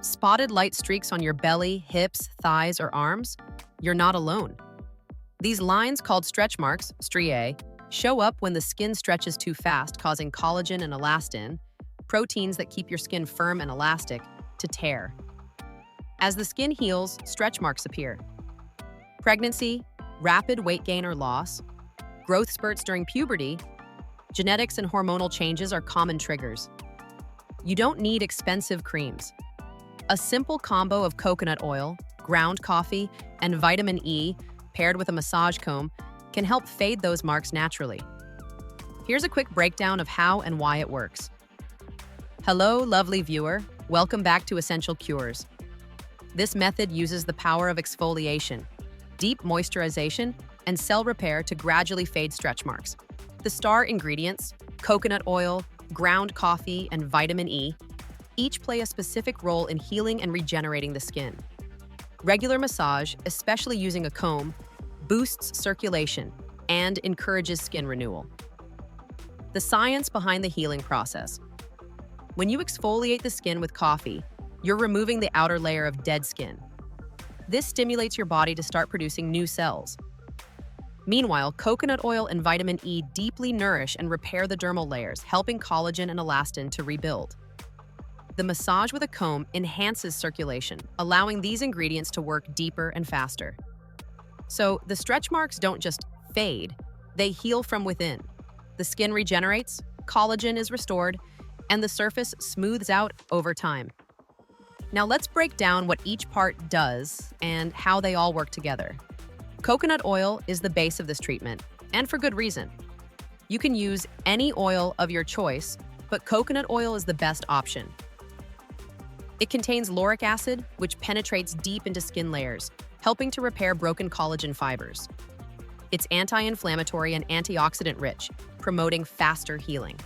Spotted light streaks on your belly, hips, thighs, or arms? You're not alone. These lines, called stretch marks, striae, show up when the skin stretches too fast, causing collagen and elastin, proteins that keep your skin firm and elastic, to tear. As the skin heals, stretch marks appear. Pregnancy, rapid weight gain or loss, growth spurts during puberty, genetics and hormonal changes are common triggers. You don't need expensive creams. A simple combo of coconut oil, ground coffee, and vitamin E paired with a massage comb can help fade those marks naturally. Here's a quick breakdown of how and why it works. Hello, lovely viewer. Welcome back to Essential Cures. This method uses the power of exfoliation, deep moisturization, and cell repair to gradually fade stretch marks. The star ingredients, coconut oil, ground coffee, and vitamin E, each play a specific role in healing and regenerating the skin. Regular massage, especially using a comb, boosts circulation and encourages skin renewal. The science behind the healing process. When you exfoliate the skin with coffee, you're removing the outer layer of dead skin. This stimulates your body to start producing new cells. Meanwhile, coconut oil and vitamin E deeply nourish and repair the dermal layers, helping collagen and elastin to rebuild. The massage with a comb enhances circulation, allowing these ingredients to work deeper and faster. So, the stretch marks don't just fade, they heal from within. The skin regenerates, collagen is restored, and the surface smooths out over time. Now let's break down what each part does and how they all work together. Coconut oil is the base of this treatment, and for good reason. You can use any oil of your choice, but coconut oil is the best option. It contains lauric acid, which penetrates deep into skin layers, helping to repair broken collagen fibers. It's anti-inflammatory and antioxidant-rich, promoting faster healing.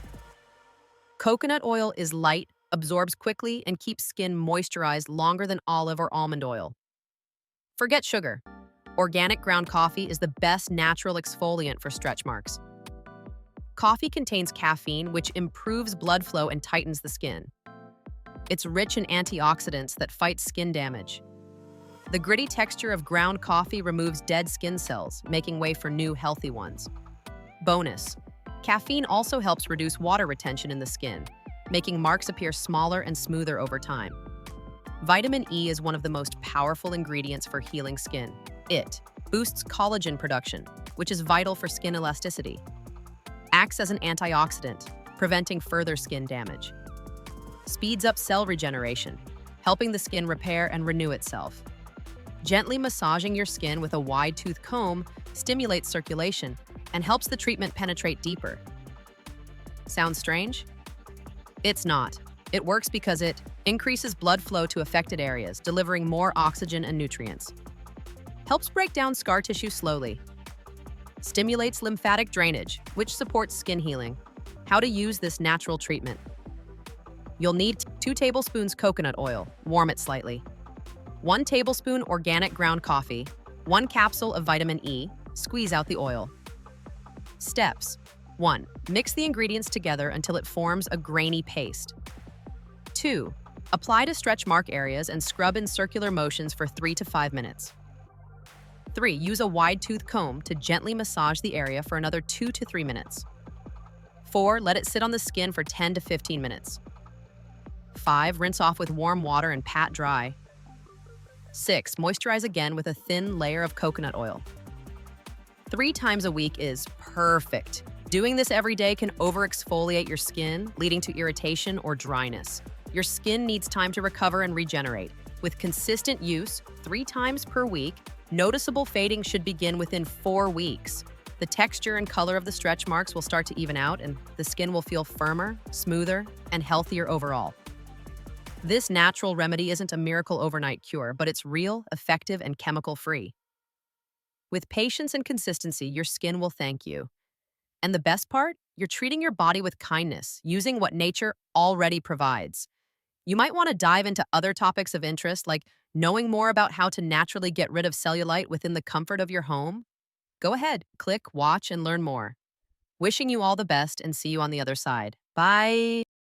Coconut oil is light, absorbs quickly, and keeps skin moisturized longer than olive or almond oil. Forget sugar. Organic ground coffee is the best natural exfoliant for stretch marks. Coffee contains caffeine, which improves blood flow and tightens the skin. It's rich in antioxidants that fight skin damage. The gritty texture of ground coffee removes dead skin cells, making way for new, healthy ones. Bonus: caffeine also helps reduce water retention in the skin, making marks appear smaller and smoother over time. Vitamin E is one of the most powerful ingredients for healing skin. It boosts collagen production, which is vital for skin elasticity. Acts as an antioxidant, preventing further skin damage. Speeds up cell regeneration, helping the skin repair and renew itself. Gently massaging your skin with a wide-tooth comb stimulates circulation and helps the treatment penetrate deeper. Sounds strange? It's not. It works because it increases blood flow to affected areas, delivering more oxygen and nutrients. Helps break down scar tissue slowly. Stimulates lymphatic drainage, which supports skin healing. How to use this natural treatment. You'll need 2 tablespoons coconut oil, warm it slightly. 1 tablespoon organic ground coffee, 1 capsule of vitamin E, squeeze out the oil. Steps. 1. Mix the ingredients together until it forms a grainy paste. 2. Apply to stretch mark areas and scrub in circular motions for 3 to 5 minutes. 3. Use a wide-tooth comb to gently massage the area for another 2 to 3 minutes. 4. Let it sit on the skin for 10 to 15 minutes. 5. Rinse off with warm water and pat dry. 6. Moisturize again with a thin layer of coconut oil. 3 times a week is perfect. Doing this every day can over-exfoliate your skin, leading to irritation or dryness. Your skin needs time to recover and regenerate. With consistent use, 3 times per week, noticeable fading should begin within 4 weeks. The texture and color of the stretch marks will start to even out, and the skin will feel firmer, smoother, and healthier overall. This natural remedy isn't a miracle overnight cure, but it's real, effective, and chemical-free. With patience and consistency, your skin will thank you. And the best part? You're treating your body with kindness, using what nature already provides. You might want to dive into other topics of interest, like knowing more about how to naturally get rid of cellulite within the comfort of your home. Go ahead, click, watch, and learn more. Wishing you all the best and see you on the other side. Bye!